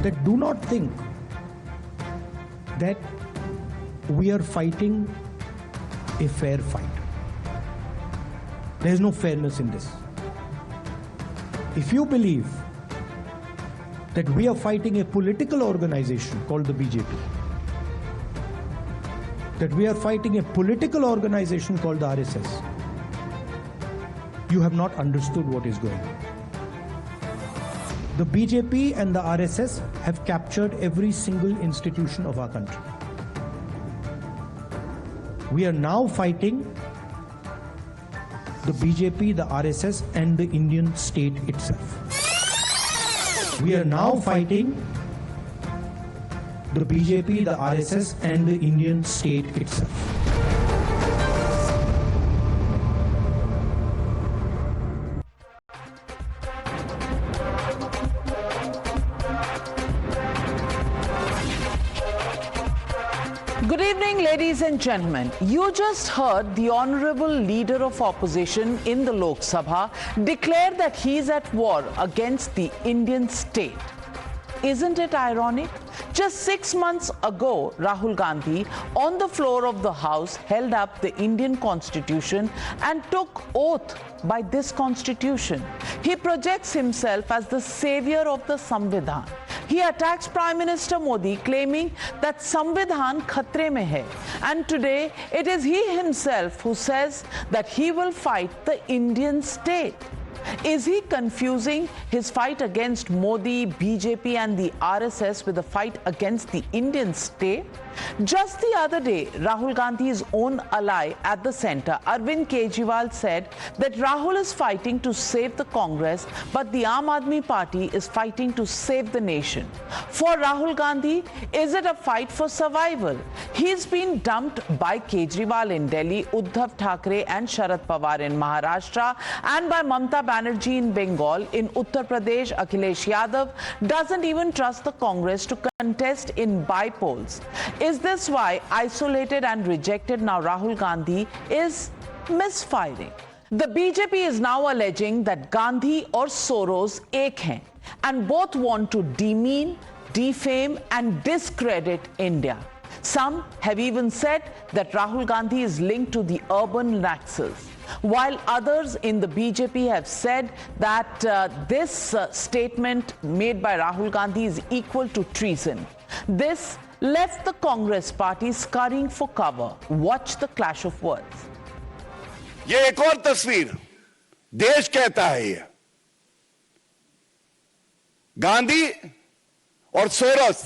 that do not think that we are fighting a fair fight. There is no fairness in this. If you believe that we are fighting a political organization called the BJP, that we are fighting a political organization called the RSS, you have not understood what is going on. The BJP and the RSS have captured every single institution of our country. We are now fighting the BJP, the RSS, and the Indian state itself. We are now fighting the BJP, the RSS, and the Indian state itself. Good evening, ladies and gentlemen. You just heard the Honorable Leader of Opposition in the Lok Sabha declare that he is at war against the Indian state. Isn't it ironic? Just 6 months ago, Rahul Gandhi, on the floor of the House, held up the Indian Constitution and took oath by this Constitution. He projects himself as the savior of the Samvidhan. He attacks Prime Minister Modi, claiming that Samvidhan khatre mein hai. And today, it is he himself who says that he will fight the Indian state. Is he confusing his fight against Modi, BJP and the RSS with a fight against the Indian state? Just the other day, Rahul Gandhi's own ally at the centre, Arvind Kejriwal, said that Rahul is fighting to save the Congress, but the Aam Aadmi Party is fighting to save the nation. For Rahul Gandhi, is it a fight for survival? He's been dumped by Kejriwal in Delhi, Uddhav Thackeray and Sharad Pawar in Maharashtra, and by Mamata Banerjee in Bengal. In Uttar Pradesh, Akhilesh Yadav doesn't even trust the Congress to contest in by-polls. Is this why isolated and rejected now Rahul Gandhi is misfiring? The BJP is now alleging that Gandhi or Soros ek hain, and both want to demean, defame and discredit India. Some have even said that Rahul Gandhi is linked to the urban Naxals, while others in the BJP have said that this statement made by Rahul Gandhi is equal to treason. This left the Congress party scurrying for cover. Watch the clash of words. ये एक और तस्वीर देश कहता है ये गांधी और source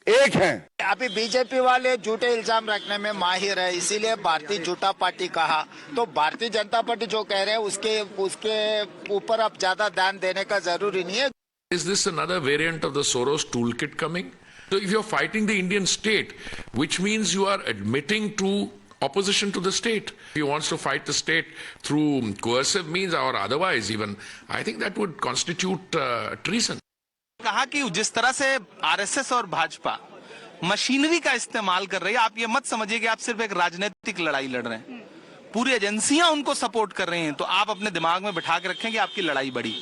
एक हैं। अभी बीजेपी वाले झूठे इल्जाम रखने में माहिर है, इसीलिए भारतीय झूठा पार्टी कहा। तो भारतीय जनता पार्टी जो कह रहे हैं उसके ऊपर अब ज्यादा ध्यान देने का जरूरी नहीं है। Is this another variant of the Soros toolkit coming? So if you're fighting the Indian state, which means you are admitting to opposition to the state. If he wants to fight the state through coercive means or otherwise even, I think that would constitute treason. कहा कि जिस तरह से RSS और Bhajpa machinery का इस्तेमाल कर रही है, आप ये मत समझिए कि आप सिर्फ एक राजनीतिक लड़ाई लड़ रहे हैं। पूरी एजेंसियां उनको सपोर्ट कर रही हैं, तो आप अपने दिमाग में बिठा के रखें कि आपकी लड़ाई बड़ी।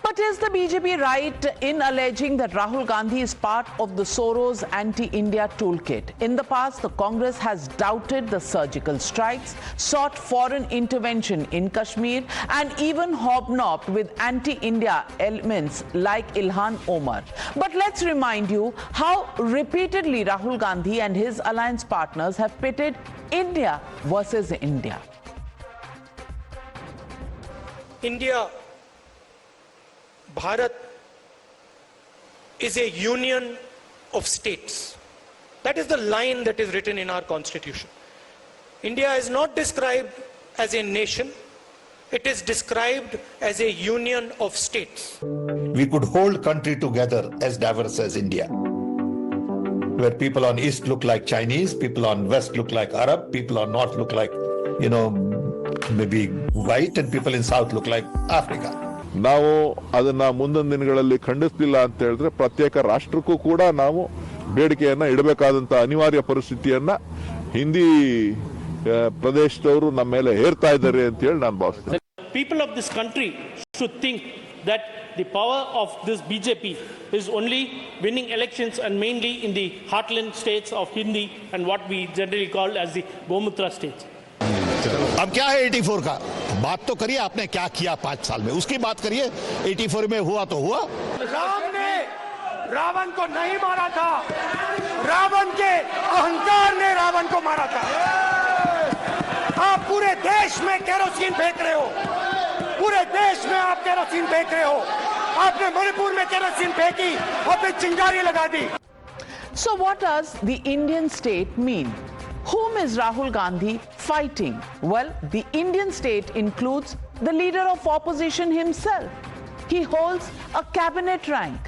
But is the BJP right in alleging that Rahul Gandhi is part of the Soros anti-India toolkit? In the past, the Congress has doubted the surgical strikes, sought foreign intervention in Kashmir, and even hobnobbed with anti-India elements like Ilhan Omar. But let's remind you how repeatedly Rahul Gandhi and his alliance partners have pitted India versus India. India, Bharat is a union of states. That is the line that is written in our constitution. India is not described as a nation. It is described as a union of states. We could hold country together as diverse as India, where people on east look like Chinese, people on west look like Arab, people on north look like, maybe white, and people in south look like Africa. ನಾವು ಅದನ್ನ ಮುಂದಿನ ದಿನಗಳಲ್ಲಿ ಖಂಡಿಸಲಿಲ್ಲ ಅಂತ ಹೇಳಿದ್ರೆ ಪ್ರತ್ಯೇಕ ರಾಷ್ಟ್ರಕ್ಕೂ ಕೂಡ ನಾವು ಬೇಡಿಕೆಯನ್ನ ಇಡಬೇಕಾದಂತ ಅನಿವಾರ್ಯ ಪರಿಸ್ಥಿತಿಯನ್ನ ಹಿಂದಿ ಪ್ರದೇಶದವರು ನಮ್ಮ ಮೇಲೆ ಹೇರ್ತಾ ಇದ್ದಾರೆ ಅಂತ ಹೇಳಿ ನಾನು ಭಾವಿಸ್ತೇನೆ. People of this country should think that the power of this BJP is only winning elections and mainly in the heartland states of Hindi and what we generally call as the Gomutra states. अब क्या है 84 का? बात तो करिए, आपने क्या किया 5 साल में, उसकी बात करिए। 84 में हुआ तो हुआ। राम ने रावण को नहीं मारा था, रावण के अहंकार ने रावण को मारा था। आप पूरे देश में केरोसिन फेंक रहे हो, पूरे देश में आप केरोसिन फेंक रहे हो। आपने मणिपुर में केरोसिन फेंकी और फिर चिंगारी लगा दी। So what does the Indian state mean? Whom is Rahul Gandhi fighting? Well, the Indian state includes the leader of opposition himself. He holds a cabinet rank.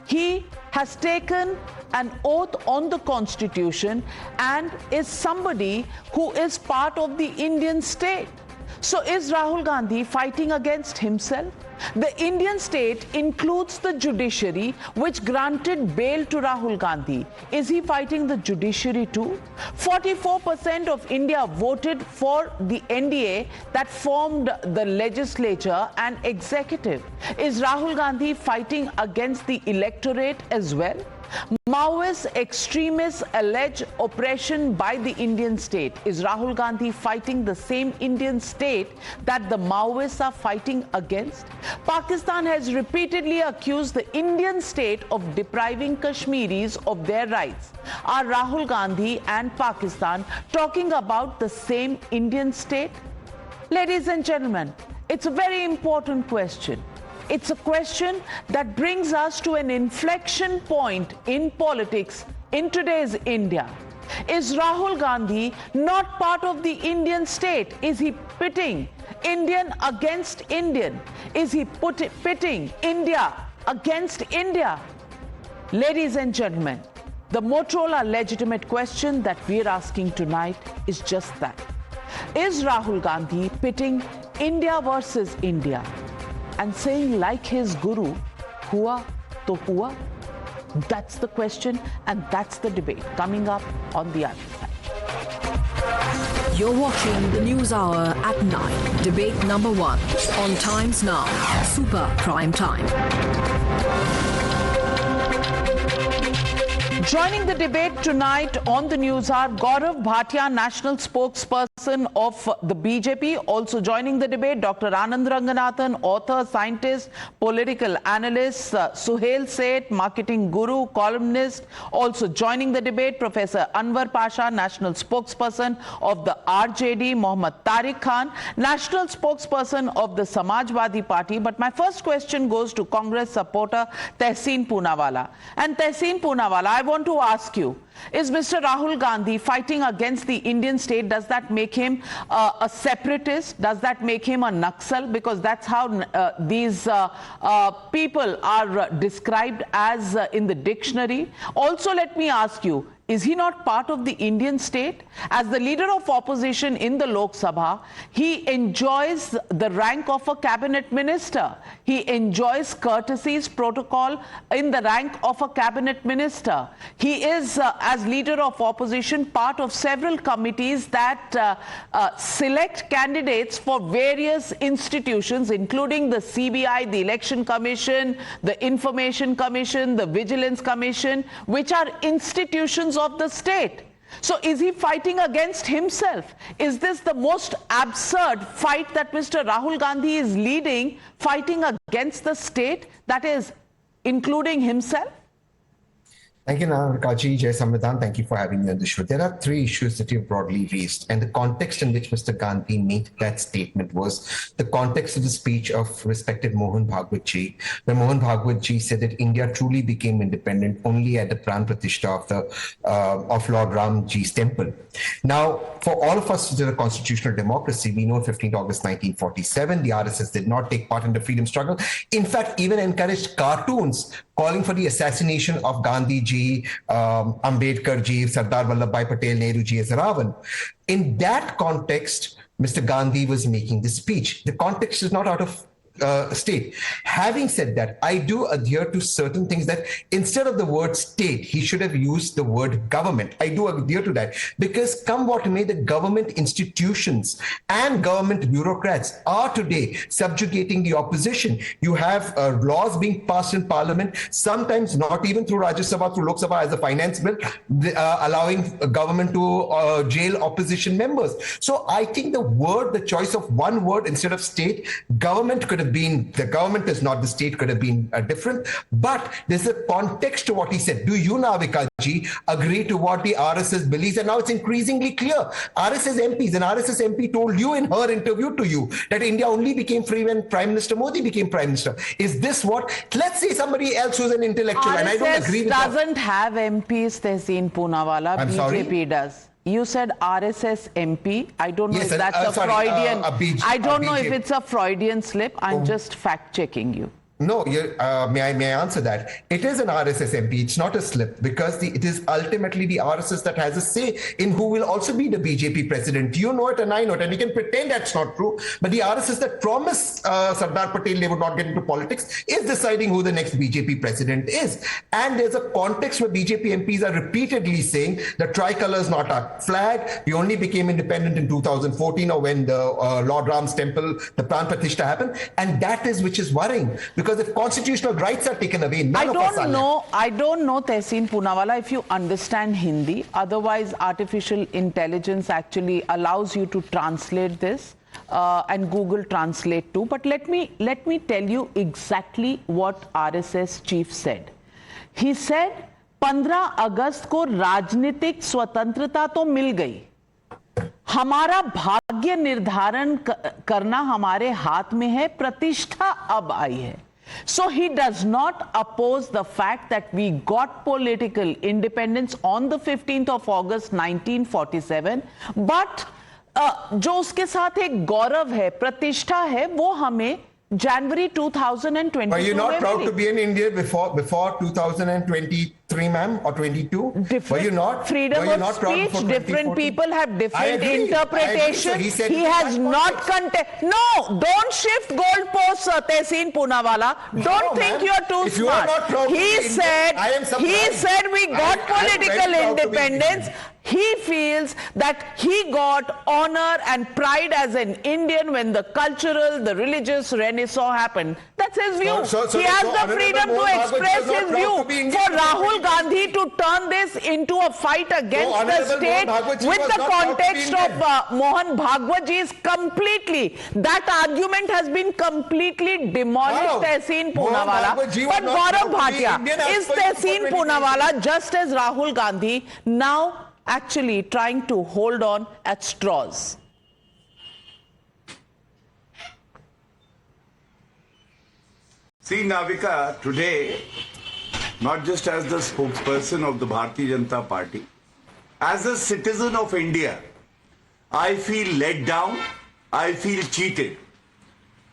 He has taken an oath on the constitution and is somebody who is part of the Indian state. So is Rahul Gandhi fighting against himself? The Indian state includes the judiciary, which granted bail to Rahul Gandhi. Is he fighting the judiciary too? 44% of India voted for the NDA that formed the legislature and executive. Is Rahul Gandhi fighting against the electorate as well? Maoist extremists allege oppression by the Indian state. Is Rahul Gandhi fighting the same Indian state that the Maoists are fighting against? Pakistan has repeatedly accused the Indian state of depriving Kashmiris of their rights. Are Rahul Gandhi and Pakistan talking about the same Indian state? Ladies and gentlemen, it's a very important question. It's a question that brings us to an inflection point in politics in today's India. Is Rahul Gandhi not part of the Indian state? Is he pitting Indian against Indian? Is he pitting India against India? Ladies and gentlemen, the Motorola legitimate question that we're asking tonight is just that. Is Rahul Gandhi pitting India versus India and saying, like his guru, hua to hua? That's the question, and that's the debate coming up on the other side. You're watching the News Hour at 9. Debate number 1 on Times Now, Super Prime Time. Joining the debate tonight on the News Hour, Gaurav Bhatia, national spokesperson of the BJP. Also joining the debate, Dr. Anand Ranganathan, author, scientist, political analyst, Suhail Seth, marketing guru, columnist. Also joining the debate, Professor Anwar Pasha, national spokesperson of the RJD, Mohammed Tariq Khan, national spokesperson of the Samajwadi Party. But my first question goes to Congress supporter Tehseen Poonawala. And Tehseen Poonawala, I want to ask you, is Mr. Rahul Gandhi fighting against the Indian state? Does that make him a separatist? Does that make him a Naxal? Because that's how these people are described as in the dictionary. Also, let me ask you, is he not part of the Indian state? As the leader of opposition in the Lok Sabha, he enjoys the rank of a cabinet minister. He enjoys courtesies, protocol in the rank of a cabinet minister. He is, as leader of opposition, part of several committees that select candidates for various institutions, including the CBI, the Election Commission, the Information Commission, the Vigilance Commission, which are institutions of the state. So is he fighting against himself? Is this the most absurd fight that Mr. Rahul Gandhi is leading, fighting against the state, that is including himself? Thank you, Navika ji, Jai Samvidhan. Thank you for having me on the show. There are 3 issues that you've broadly raised, and the context in which Mr. Gandhi made that statement was the context of the speech of respected Mohan Bhagwat ji, where Mohan Bhagwat ji said that India truly became independent only at the Pran Pratishtha of Lord Ram ji's temple. Now, for all of us who are a constitutional democracy, we know 15th August 1947, the RSS did not take part in the freedom struggle. In fact, even encouraged cartoons calling for the assassination of Gandhi ji, Ambedkar ji, Sardar Vallabhbhai Patel, Nehru ji as Ravan. In that context, Mr. Gandhi was making this speech. The context is not out of state. Having said that, I do adhere to certain things that instead of the word state, he should have used the word government. I do adhere to that because come what may, the government institutions and government bureaucrats are today subjugating the opposition. You have laws being passed in parliament, sometimes not even through Rajya Sabha, through Lok Sabha as a finance bill, allowing government to jail opposition members. So I think the choice of one word instead of state, government could have been, the government is not the state, could have been different, but there's a context to what he said. Do you, Navika ji, agree to what the RSS believes? And now it's increasingly clear. RSS MPs, an RSS MP told you in her interview to you that India only became free when Prime Minister Modi became Prime Minister. Is this what, let's say somebody else who's an intellectual, RSS and I don't agree with doesn't have MPs, Tehseen Poonawala, BJP sorry? does. You said RSS MP. I don't know Yes, if that's a Freudian. I don't know if BJP. it's a Freudian slip. I'm just fact checking you. No, may I answer that? It is an RSS MP. It's not a slip because it is ultimately the RSS that has a say in who will also be the BJP president. You know it and I know it, and you can pretend that's not true. But the RSS that promised Sardar Patel they would not get into politics is deciding who the next BJP president is. And there's a context where BJP MPs are repeatedly saying the tricolor is not our flag. We only became independent in 2014 or when the Lord Ram's temple, the Pran Pratishtha happened. And that is which is worrying because if constitutional rights are taken away, I don't know, Tehseen Poonawala, if you understand Hindi. Otherwise, artificial intelligence actually allows you to translate this and Google Translate too. But let me tell you exactly what RSS chief said. He said, 15 अगस्त को राजनीतिक स्वतंत्रता तो मिल गई, हमारा भाग्य निर्धारण करना हमारे हाथ में है, प्रतिष्ठा अब आई है. So he does not oppose the fact that we got political independence on the 15th of August 1947, but जो उसके साथ एक गौरव है, प्रतिष्ठा है, वो हमें January 2022 Were you not proud to be in India before 2023, ma'am, or 22? Were you not? Freedom of speech, different people have different interpretations. So he has not No, don't shift goalposts, Tehseen Poonawala. Don't think you're too smart. He said we got political independence. He feels that he got honor and pride as an Indian when the cultural, the religious renaissance happened. That's his view. He has the freedom to express his view. For Rahul Gandhi to turn this into a fight against the state with the context of Mohan Bhagwat ji is completely, that argument has been completely demolished, Tehseen Poonawala. But Gaurav Bhatia, is Tehseen Poonawala just as Rahul Gandhi now actually trying to hold on at straws? See, Navika, today, not just as the spokesperson of the Bharatiya Janata Party, as a citizen of India, I feel let down, I feel cheated.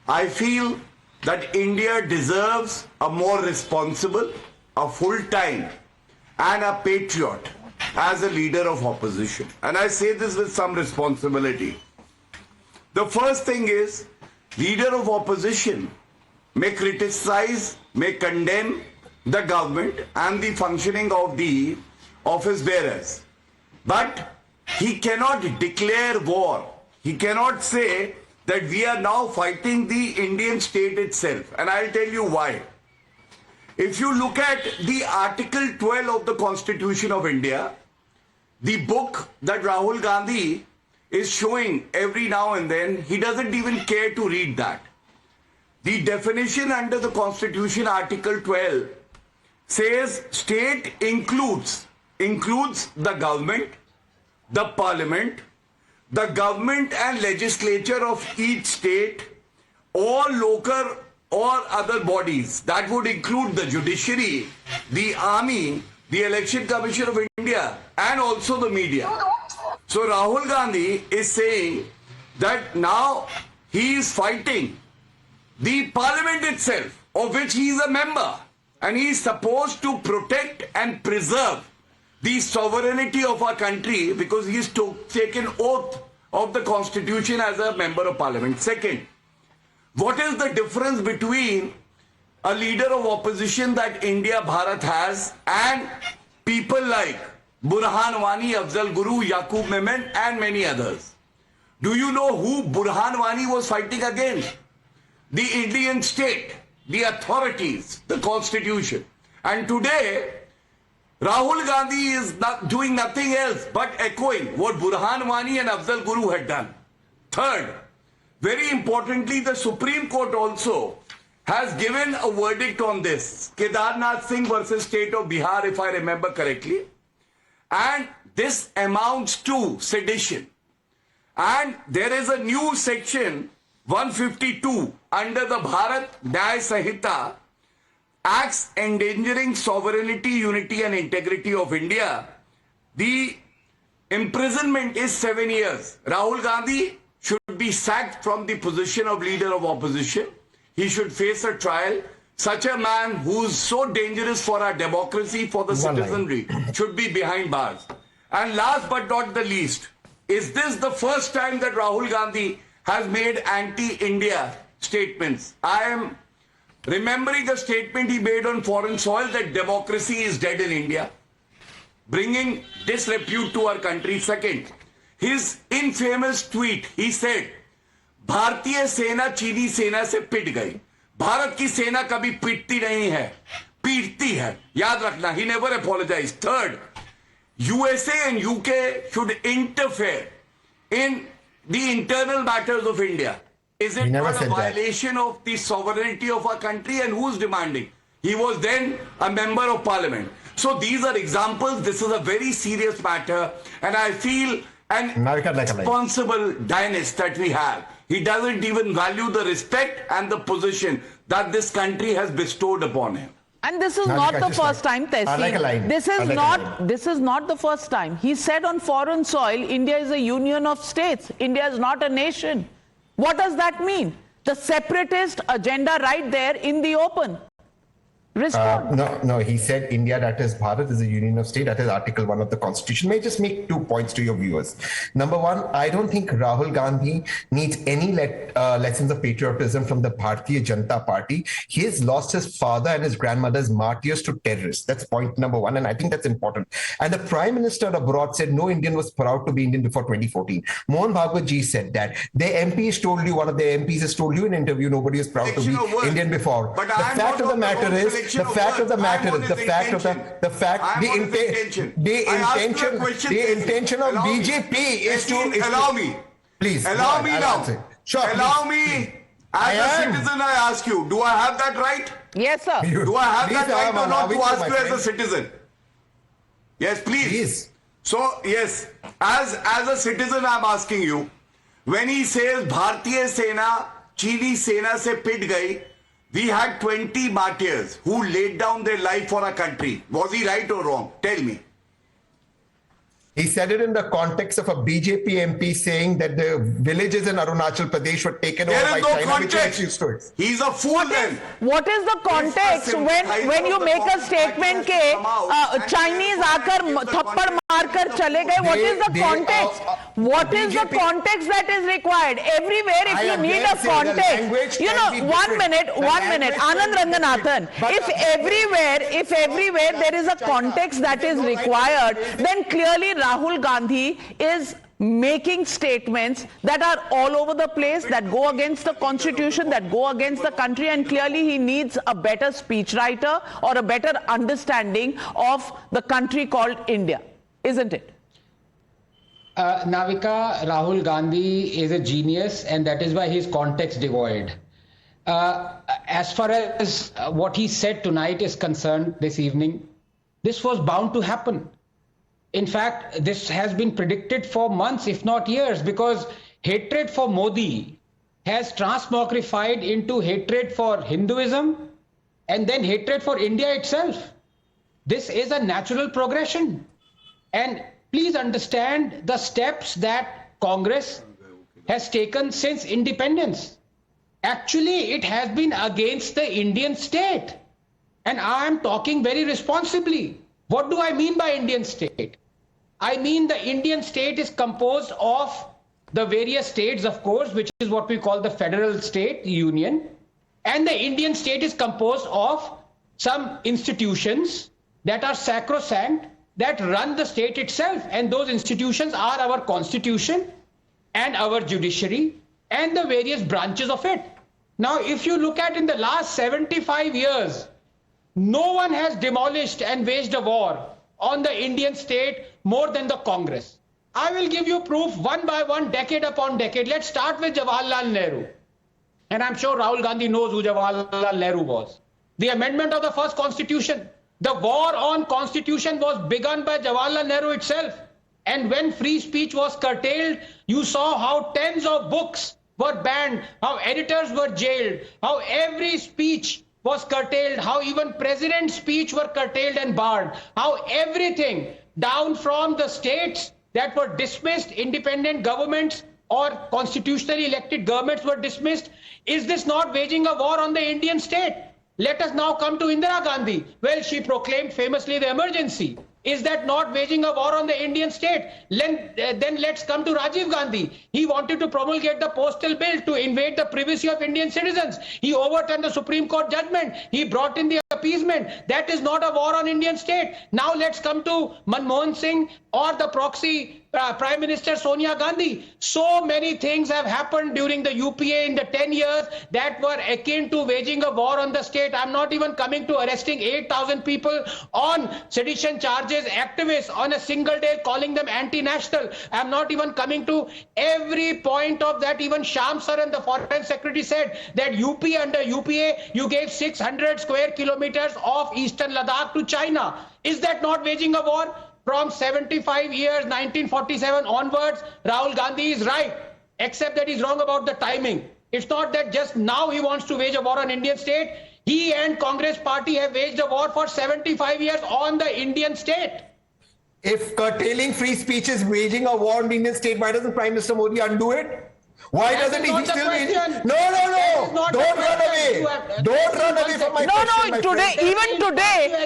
I feel that India deserves a more responsible, a full-time, and a patriot as a leader of opposition. And I say this with some responsibility. The first thing is, leader of opposition may criticize, may condemn the government and the functioning of the office bearers. But he cannot declare war. He cannot say that we are now fighting the Indian state itself. And I'll tell you why. If you look at the Article 12 of the Constitution of India, the book that Rahul Gandhi is showing every now and then, he doesn't even care to read that. The definition under the Constitution, Article 12, says state includes the government, the parliament, the government and legislature of each state, all local or other bodies. That would include the judiciary, the army, the Election Commission of India, and also the media. So Rahul Gandhi is saying that now he is fighting the parliament itself, of which he is a member, and he is supposed to protect and preserve the sovereignty of our country because he is taken oath of the Constitution as a member of parliament. Second, What is the difference between a leader of opposition that India, Bharat has and people like Burhan Wani, Afzal Guru, Yaqub Mehmet and many others? Do you know who Burhan Wani was fighting against? The Indian state, the authorities, the constitution. And today, Rahul Gandhi is not doing nothing else but echoing what Burhan Wani and Afzal Guru had done. Third, very importantly, the Supreme Court also has given a verdict on this. Kedarnath Singh versus State of Bihar, if I remember correctly. And this amounts to sedition. And there is a new section 152 under the Bharat Nyaya Sanhita, acts endangering sovereignty, unity and integrity of India. The imprisonment is 7 years. Rahul Gandhi should be sacked from the position of leader of opposition. He should face a trial. Such a man who's so dangerous for our democracy, for the citizenry, should be behind bars. And last but not the least, is this the first time that Rahul Gandhi has made anti-India statements? I am remembering a statement he made on foreign soil that democracy is dead in India, bringing disrepute to our country. Second, his infamous tweet, he said, भारतीय सेना चीनी सेना से पिट गई. भारत की सेना कभी पिटती नहीं है, पीटती है. याद रखना. He never apologized. Third, USA and UK should interfere in the internal matters of India. Is it not a violation of the sovereignty of our country? And who's demanding? He was then a member of parliament. So these are examples. This is a very serious matter. And I feel an responsible dynast that we have. He doesn't even value the respect and the position that this country has bestowed upon him. And this is not the first time, Tehseen. This is not the first time. He said on foreign soil, India is a union of states. India is not a nation. What does that mean? The separatist agenda right there in the open. No, he said India, that is Bharat, is a union of state. That is Article 1 of the Constitution. May I just make 2 points to your viewers. Number one, I don't think Rahul Gandhi needs any lessons of patriotism from the Bharatiya Janata Party. He has lost his father and his grandmother as martyrs to terrorists. That's point number one, and I think that's important. And the Prime Minister abroad said no Indian was proud to be Indian before 2014. Mohan Bhagwat ji said that. The MPs told you, one of the MPs has told you in an interview, nobody was proud to be Indian before. But the fact of the matter is, the intention of BJP is to allow me. Please allow me now. Sure. Allow me. As a citizen, I ask you, do I have that right? Yes, sir. Do I have that right or not to ask you as a citizen? Yes, please. So, yes, as a citizen, I'm asking you, when he says Bharatiya Sena, Chini Sena se pit gayi, we had 20 martyrs who laid down their life for our country. Was he right or wrong? Tell me. He said it in the context of a BJP MP saying that the villages in Arunachal Pradesh were taken over by China, which is used to it. He's a fool then. What is the context when you make a statement ke Chinese aakar thappad markar chale gaye? What is the context? What is the context that is required? Everywhere, if you need a context, you know, 1 minute, Anand Ranganathan. If everywhere there is a context that is required, then clearly Rahul Gandhi is making statements that are all over the place, that go against the constitution, that go against the country, and clearly he needs a better speechwriter or a better understanding of the country called India, isn't it? Navika, Rahul Gandhi is a genius, and that is why he is context devoid. As far as what he said tonight is concerned, this evening, this was bound to happen. In fact, this has been predicted for months, if not years, because hatred for Modi has transmogrified into hatred for Hinduism and then hatred for India itself. This is a natural progression. And please understand the steps that Congress has taken since independence. Actually, it has been against the Indian state. And I am talking very responsibly. What do I mean by Indian state? I mean the Indian state is composed of the various states, of course, which is what we call the federal state union, and the Indian state is composed of some institutions that are sacrosanct, that run the state itself, and those institutions are our constitution and our judiciary and the various branches of it. Now, if you look at in the last 75 years, no one has demolished and waged a war on the Indian state more than the Congress. I will give you proof one by one, decade upon decade. Let's start with Jawaharlal Nehru. And I'm sure Rahul Gandhi knows who Jawaharlal Nehru was. The amendment of the first constitution. The war on constitution was begun by Jawaharlal Nehru itself. And when free speech was curtailed, you saw how tens of books were banned, how editors were jailed, how every speech was curtailed, how even president's speech were curtailed and barred, how everything down from the states that were dismissed, independent governments or constitutionally elected governments were dismissed. Is this not waging a war on the Indian state? Let us now come to Indira Gandhi. Well, she proclaimed famously the emergency. Is that not waging a war on the Indian state? Then let's come to Rajiv Gandhi. He wanted to promulgate the postal bill to invade the privacy of Indian citizens. He overturned the Supreme Court judgment. He brought in the appeasement. That is not a war on Indian state. Now let's come to Manmohan Singh or the proxy Prime Minister Sonia Gandhi. So many things have happened during the UPA in the 10 years that were akin to waging a war on the state. I'm not even coming to arresting 8,000 people on sedition charges, activists on a single day calling them anti-national. I'm not even coming to every point of that. Even Sham Saran, the foreign secretary, said that under UPA, you gave 600 square kilometers of eastern Ladakh to China. Is that not waging a war? From 75 years, 1947 onwards, Rahul Gandhi is right, except that he's wrong about the timing. It's not that just now he wants to wage a war on Indian state. He and Congress party have waged a war for 75 years on the Indian state. If curtailing free speech is waging a war on the Indian state, why doesn't Prime Minister Modi undo it? Why doesn't he still wage it? No. Don't run away. Don't run away from my question. No,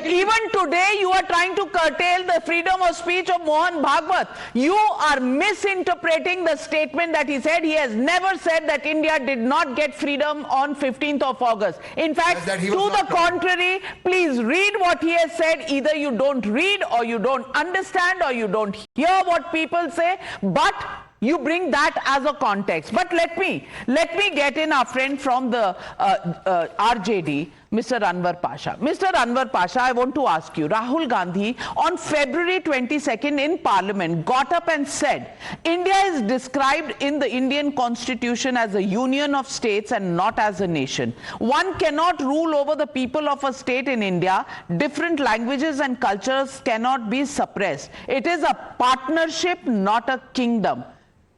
even today, you are trying to curtail the freedom of speech of Mohan Bhagwat. You are misinterpreting the statement that he said. He has never said that India did not get freedom on 15th of August. In fact, to the contrary, please read what he has said. Either you don't read, or you don't understand, or you don't hear what people say, but you bring that as a context. But let me get in our friend from the RJD, Mr. Anwar Pasha. Mr. Anwar Pasha, I want to ask you, Rahul Gandhi on February 22nd in Parliament got up and said, India is described in the Indian Constitution as a union of states and not as a nation. One cannot rule over the people of a state in India. Different languages and cultures cannot be suppressed. It is a partnership, not a kingdom.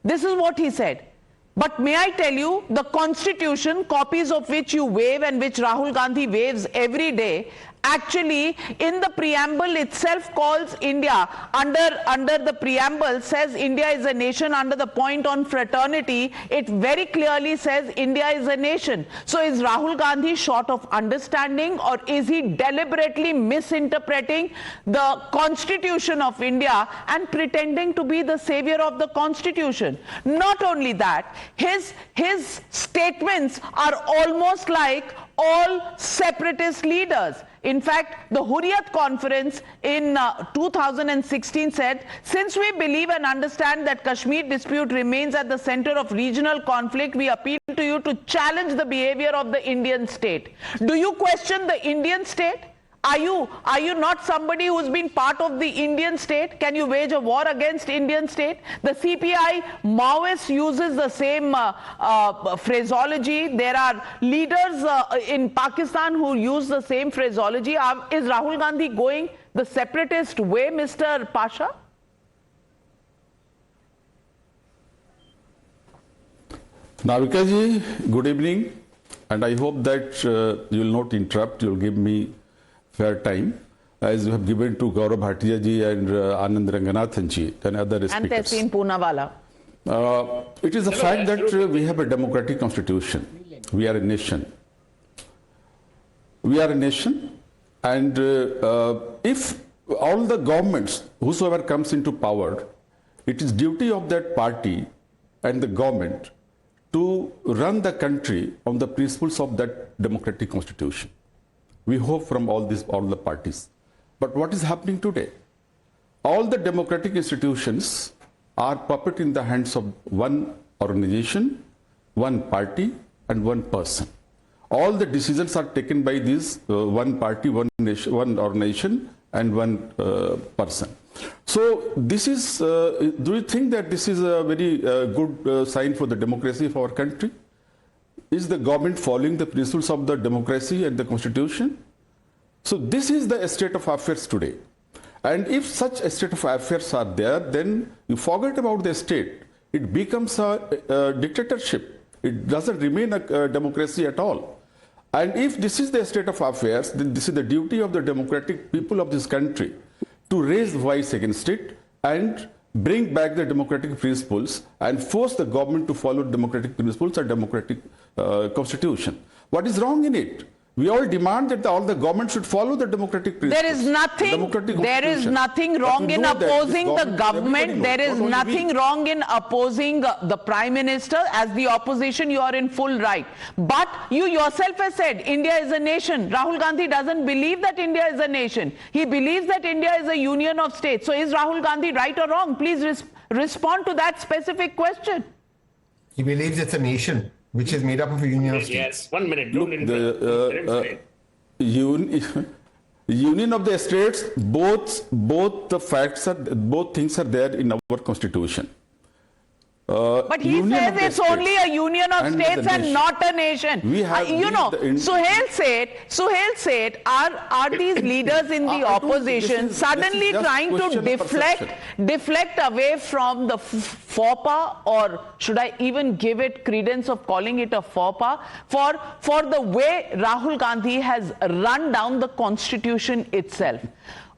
This is what he said. But may I tell you, the constitution, copies of which you wave and which Rahul Gandhi waves every day, actually in the preamble itself calls India, under the preamble says India is a nation. Under the point on fraternity, it very clearly says India is a nation. So is Rahul Gandhi short of understanding, or is he deliberately misinterpreting the constitution of India and pretending to be the savior of the constitution? Not only that, his statements are almost like all separatist leaders. In fact, the Hurriyat conference in 2016 said, since we believe and understand that Kashmir dispute remains at the center of regional conflict, we appeal to you to challenge the behavior of the Indian state. Do you question the Indian state? Are you not somebody who's been part of the Indian state? Can you wage a war against Indian state? The CPI Maoist uses the same phraseology. There are leaders in Pakistan who use the same phraseology. Is Rahul Gandhi going the separatist way, Mr. Pasha? Navika ji, good evening, and I hope that you will not interrupt. You will give me fair time, as you have given to Gaurav Bhatia ji and Anand Ranganathan ji and other speakers. And Tehseen Poonawala. It is a fact that we have a democratic constitution. We are a nation. We are a nation, and if all the governments, whosoever comes into power, it is duty of that party and the government to run the country on the principles of that democratic constitution. We hope from all the parties. But what is happening today? All the democratic institutions are puppet in the hands of one organization, one party, and one person. All the decisions are taken by this one party, one nation, one organization, and one person. So this is, do you think that this is a very good sign for the democracy of our country? Is the government following the principles of the democracy and the constitution? So this is the state of affairs today. And if such a state of affairs are there, then you forget about the state. It becomes a dictatorship. It doesn't remain a democracy at all. And if this is the state of affairs, then this is the duty of the democratic people of this country to raise voice against it and bring back the democratic principles and force the government to follow democratic principles and democratic constitution. What is wrong in it? We all demand that all the government should follow the democratic principles. There is nothing wrong in opposing the government. There is nothing wrong in opposing the Prime Minister. As the opposition, you are in full right. But you yourself have said India is a nation. Rahul Gandhi doesn't believe that India is a nation. He believes that India is a union of states. So is Rahul Gandhi right or wrong? Please respond to that specific question. He believes it's a nation which is made up of a union of states. Yes, 1 minute. Don't Union of the states, both things are there in our constitution. But he says it's only a union of states and not a nation. Suhail said, are these leaders in the opposition suddenly trying to deflect away from the faux pas, or should I even give it credence of calling it a faux pas, for the way Rahul Gandhi has run down the constitution itself?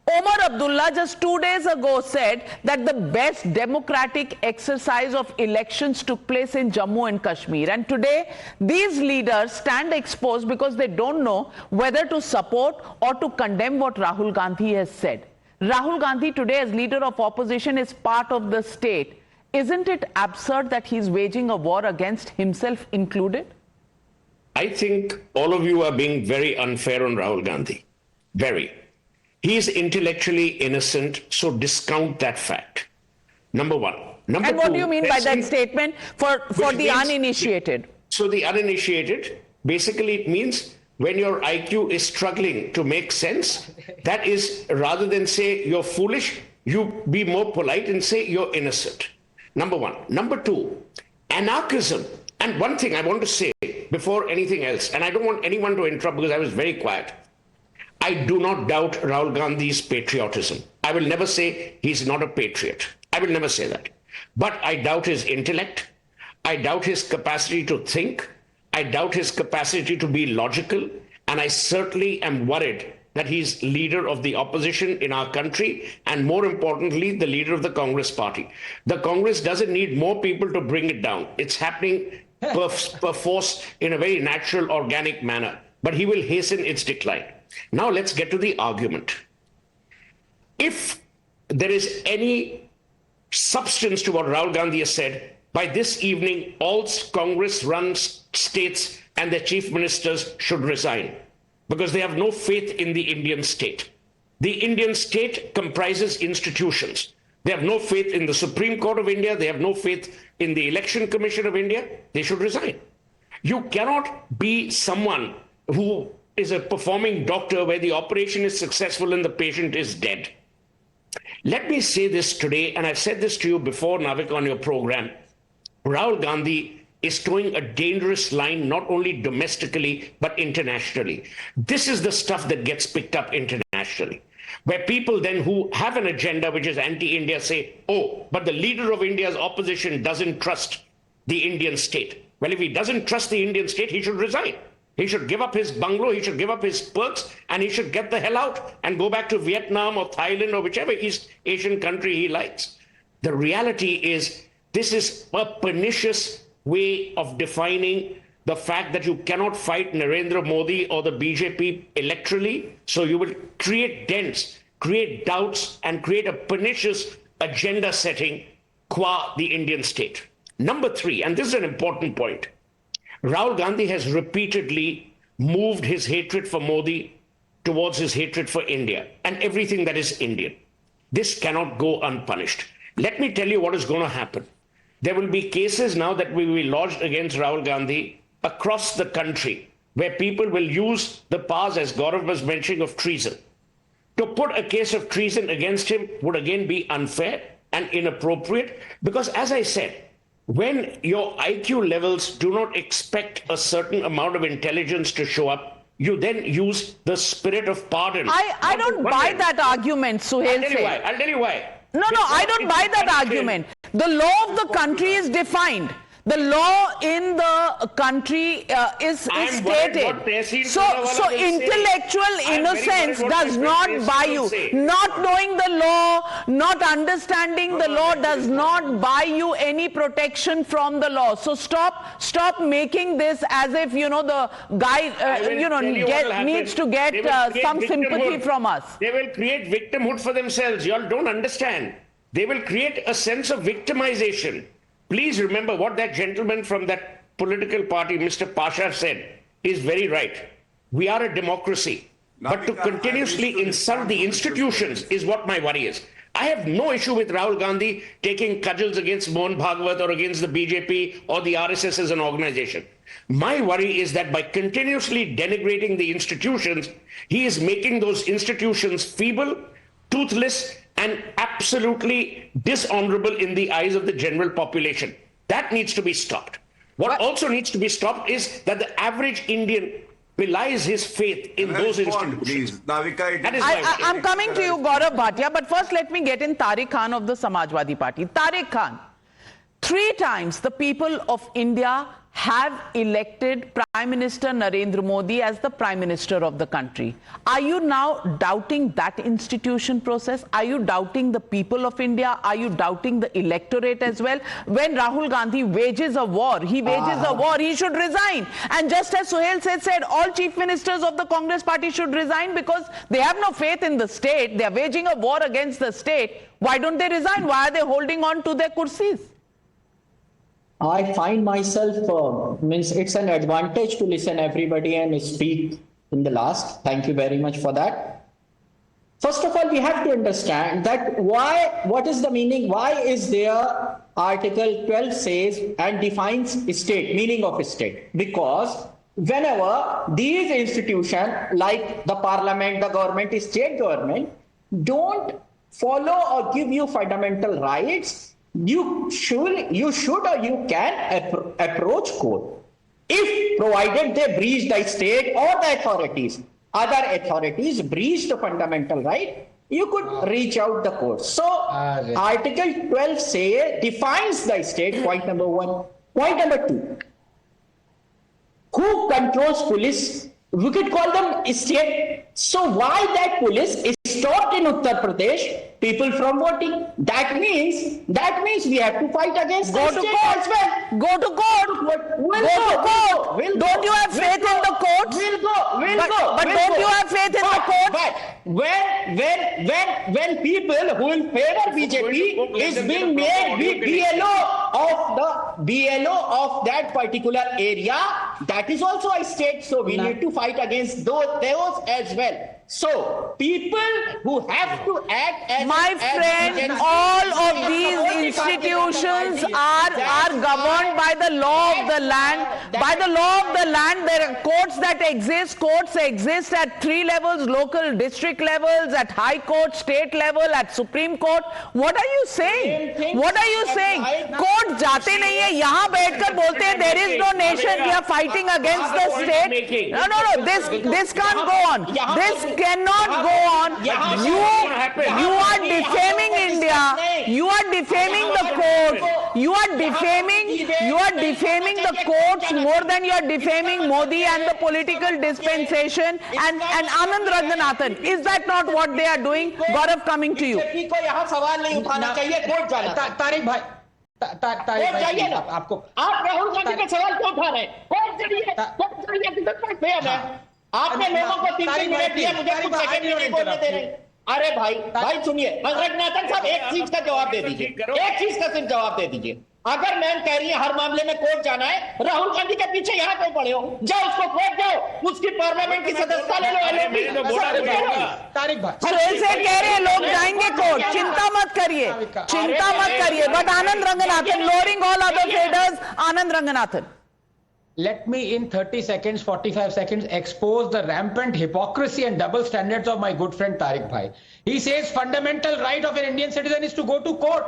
Omar Abdullah just 2 days ago said that the best democratic exercise of elections took place in Jammu and Kashmir. And today, these leaders stand exposed because they don't know whether to support or to condemn what Rahul Gandhi has said. Rahul Gandhi today, as leader of opposition, is part of the state. Isn't it absurd that he's waging a war against himself included? I think all of you are being very unfair on Rahul Gandhi. Very. He is intellectually innocent, so discount that fact. Number one. Number and what do you mean by that statement for the uninitiated? So the uninitiated, basically it means when your IQ is struggling to make sense, that is, rather than say you're foolish, you be more polite and say you're innocent. Number one. Number two, anarchism. And one thing I want to say before anything else, and I don't want anyone to interrupt because I was very quiet. I do not doubt Rahul Gandhi's patriotism. I will never say he's not a patriot. I will never say that. But I doubt his intellect. I doubt his capacity to think. I doubt his capacity to be logical. And I certainly am worried that he's leader of the opposition in our country, and more importantly, the leader of the Congress party. The Congress doesn't need more people to bring it down. It's happening per force in a very natural, organic manner. But he will hasten its decline. Now let's get to the argument. If there is any substance to what Rahul Gandhi has said, by this evening, all Congress-run states and their chief ministers should resign because they have no faith in the Indian state. The Indian state comprises institutions. They have no faith in the Supreme Court of India. They have no faith in the Election Commission of India. They should resign. You cannot be someone who is a performing doctor where the operation is successful and the patient is dead. Let me say this today, and I've said this to you before, Navika, on your program. Rahul Gandhi is towing a dangerous line, not only domestically, but internationally. This is the stuff that gets picked up internationally, where people then who have an agenda which is anti-India say, oh, but the leader of India's opposition doesn't trust the Indian state. Well, if he doesn't trust the Indian state, he should resign. He should give up his bungalow, he should give up his perks, and he should get the hell out and go back to Vietnam or Thailand or whichever East Asian country he likes. The reality is, this is a pernicious way of defining the fact that you cannot fight Narendra Modi or the BJP electorally, so you will create dents, create doubts, and create a pernicious agenda setting qua the Indian state. Number three, and this is an important point, Rahul Gandhi has repeatedly moved his hatred for Modi towards his hatred for India and everything that is Indian. This cannot go unpunished. Let me tell you what is going to happen. There will be cases now that will be lodged against Rahul Gandhi across the country where people will use the powers, as Gaurav was mentioning, of treason. To put a case of treason against him would again be unfair and inappropriate because, as I said, when your IQ levels do not expect a certain amount of intelligence to show up, you then use the spirit of pardon. I don't buy that argument, Suhail. I'll tell you why. No, I don't buy that argument. The law of the country is defined. The law in the country is stated. So intellectual innocence does not buy you. Not knowing the law, not understanding the law does not buy you any protection from the law. So stop making this as if, the guy, needs to get some sympathy from us. They will create victimhood for themselves. You all don't understand. They will create a sense of victimization. Please remember what that gentleman from that political party, Mr. Pasha, said is very right. We are a democracy. But to continuously insult the institutions is what my worry is. I have no issue with Rahul Gandhi taking cudgels against Mohan Bhagwat or against the BJP or the RSS as an organization. My worry is that by continuously denigrating the institutions, he is making those institutions feeble, toothless, and absolutely dishonorable in the eyes of the general population. That needs to be stopped. What also needs to be stopped is that the average Indian belies his faith in those institutions. I'm coming to you, Gaurav Bhatia, but first let me get in Tariq Khan of the Samajwadi Party. Tariq Khan, 3 times the people of India have elected Prime Minister Narendra Modi as the Prime Minister of the country. Are you now doubting that institution process? Are you doubting the people of India? Are you doubting the electorate as well? When Rahul Gandhi wages a war, he should resign. And just as Suhail said, all chief ministers of the Congress party should resign because they have no faith in the state. They are waging a war against the state. Why don't they resign? Why are they holding on to their kursis? I find myself, it's an advantage to listen everybody and speak in the last. Thank you very much for that. First of all, we have to understand that what is the meaning? Why is there Article 12 says and defines state, meaning of state? Because whenever these institutions like the parliament, the government, state government don't follow or give you fundamental rights, you should or you can approach court. If provided they breach the state or the authorities, other authorities breach the fundamental right, you could reach out the court. So Article 12 defines the state, point number 1. Point number 2, who controls police? We could call them state. So why that police stopped in Uttar Pradesh people from voting? That means we have to fight against the state as well. Go to court. Don't you have faith in the courts? We'll go. But don't you have faith in the courts? But when people who in favor BJP is being made BLO of that particular area, that is also a state. So we need to fight against those as well. So people who have to act as all of these institutions are governed by the law of the land. By the law of the land, there are courts that exist. Courts exist at 3 levels: local, district levels, at high court, state level, at Supreme Court. What are you saying? What are you saying? Court जाते नहीं है, यहाँ बैठकर बोलते हैं there is no nation, we are fighting against the state. No. This can't go on. This cannot go on. You are defaming India. You are defaming the court. You are defaming the courts more than you are defaming Modi and the political dispensation and Anand Ranganathan. Is that not what they are doing? Gaurav, coming to you. आपको आप राहुल गांधी का सवाल क्यों उठा रहे हैं? आपने लोगों को 3 मिनट दिया, मुझे कुछ सेकंड नहीं बोलने दे रहे। अरे भाई सुनिए, रंगनाथन साहब एक चीज का जवाब दे दीजिए, एक चीज का सिर्फ जवाब दे दीजिए। अगर मैम कह रही है हर मामले में कोर्ट जाना है, राहुल गांधी के पीछे यहाँ क्यों पड़े हो? जाओ उसको कोर्ट दो, उसकी पार्लियामेंट की सदस्यता ले लो। तारिक भाई सुहेल से कह रहे हैं लोग जाएंगे कोर्ट, चिंता मत करिए, चिंता मत करिए। But Anand Ranganathan, lowering all other traders, Anand Ranganathan. Let me in 30 seconds, 45 seconds expose the rampant hypocrisy and double standards of my good friend Tariq Bhai. He says fundamental right of an Indian citizen is to go to court.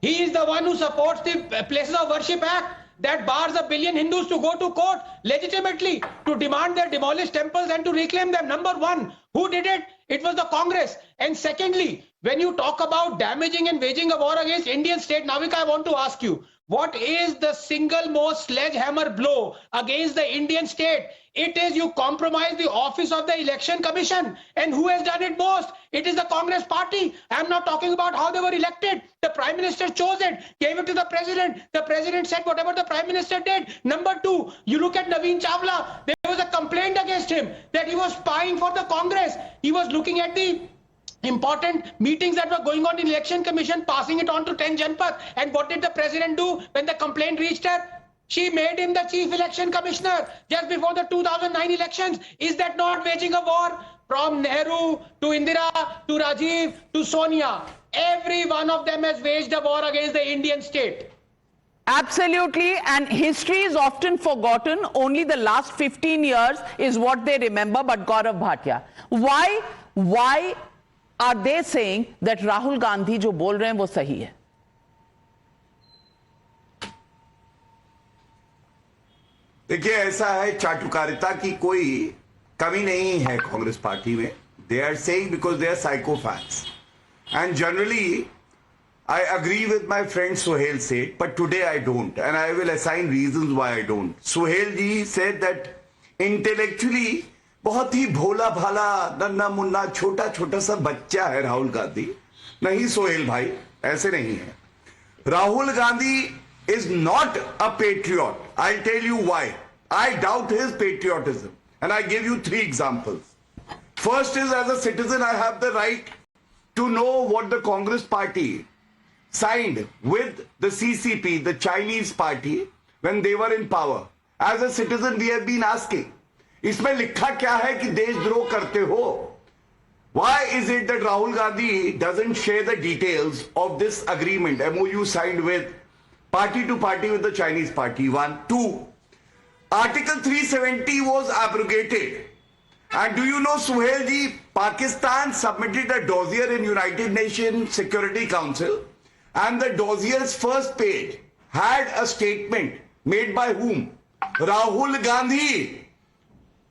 He is the one who supports the Places of Worship Act that bars a billion Hindus to go to court legitimately to demand their demolished temples and to reclaim them. Number one, who did it? It was the Congress. And secondly, when you talk about damaging and waging a war against Indian state, Navika, I want to ask you, what is the single most sledgehammer blow against the Indian state? It is you compromise the office of the Election Commission. And who has done it most? It is the Congress party. I am not talking about how they were elected. The Prime Minister chose it, gave it to the President. The President said whatever the Prime Minister did. Number two, you look at Naveen Chawla. There was a complaint against him that he was spying for the Congress. He was looking at the important meetings that were going on in Election Commission, passing it on to 10 Janpath. And what did the President do when the complaint reached her? She made him the Chief Election Commissioner just before the 2009 elections. Is that not waging a war? From Nehru to Indira to Rajiv to Sonia, every one of them has waged a war against the Indian state. Absolutely, and history is often forgotten. Only the last 15 years is what they remember. But Gaurav Bhatia, why are they saying that Rahul Gandhi जो बोल रहे हैं वो सही है? देखिए, ऐसा है, चाटुकारिता की कोई कमी नहीं है कांग्रेस पार्टी में. They are saying because they are psychopaths. And generally, I agree with my friend Sohail said, but today I don't. And I will assign reasons why I don't. Sohail ji said that intellectually, बहुत ही भोला भाला नन्ना मुन्ना छोटा छोटा सा बच्चा है राहुल गांधी. नहीं सोहेल भाई, ऐसे नहीं है. Rahul Gandhi is not a patriot. I'll tell you why. I doubt his patriotism. And I give you 3 examples. First is, as a citizen, I have the right to know what the Congress party signed with the CCP, the Chinese party, when they were in power. As a citizen, we have been asking, इसमें लिखा क्या है कि देशद्रोह करते हो? Why is it that Rahul Gandhi doesn't share the details of this agreement, MOU signed with party to party with the Chinese party? 1. 2. Article 370 was abrogated. And do you know, Suhail ji, Pakistan submitted a dossier in United Nations Security Council, and the dossier's first page had a statement made by whom? Rahul Gandhi.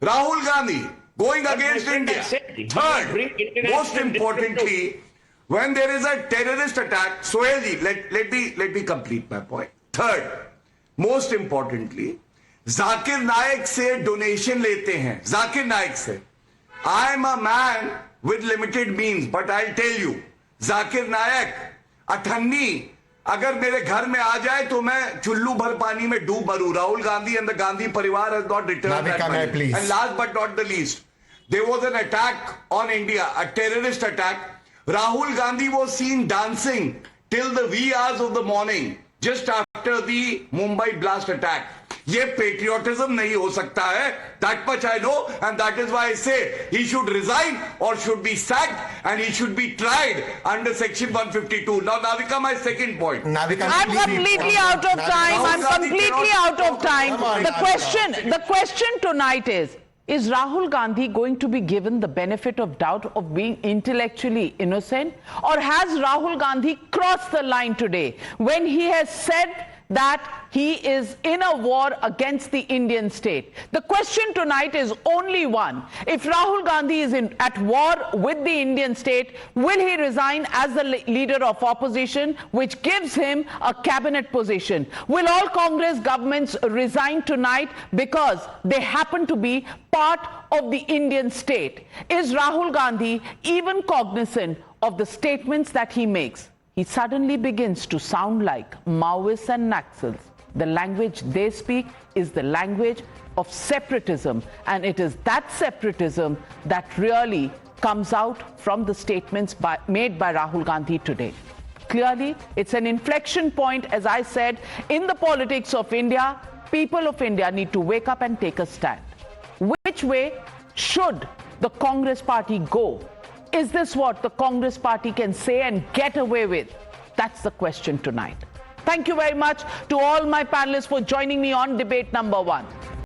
Rahul Gandhi going against India. Third, most importantly, when there is a terrorist attack, Sohail ji, let me complete my point. Third, most importantly, Zakir Naik se donation lete hain. Zakir Naik se. I am a man with limited means, but I'll tell you, Zakir Naik, अठन्नी अगर मेरे घर में आ जाए तो मैं चुल्लू भर पानी में डूब मरूं. Rahul Gandhi and the Gandhi Parivar has not returned that money. Please. And last but not the least, there was an attack on India, a terrorist attack. Rahul Gandhi was seen dancing till the wee hours of the morning just after the Mumbai blast attack. ये patriotism नहीं हो सकता है. That much I know, and that is why I say he should resign or should be sacked, and he should be tried under section 152. Now, Navika, my second point. Navika, I'm completely out of time. I'm completely out of time. The question tonight is Rahul Gandhi going to be given the benefit of doubt of being intellectually innocent, or has Rahul Gandhi crossed the line today when he has said that he is in a war against the Indian state? The question tonight is only one. If Rahul Gandhi is at war with the Indian state, will he resign as the leader of opposition, which gives him a cabinet position? Will all Congress governments resign tonight because they happen to be part of the Indian state? Is Rahul Gandhi even cognizant of the statements that he makes? He suddenly begins to sound like Maoists and Naxals. The language they speak is the language of separatism, and it is that separatism that really comes out from the statements made by Rahul Gandhi today. clearly. It's an inflection point, as I said, in the politics of India. People of India need to wake up and take a stand. Which way should the Congress party go? Is this what the Congress party can say and get away with? That's the question tonight. Thank you very much to all my panelists for joining me on debate number 1.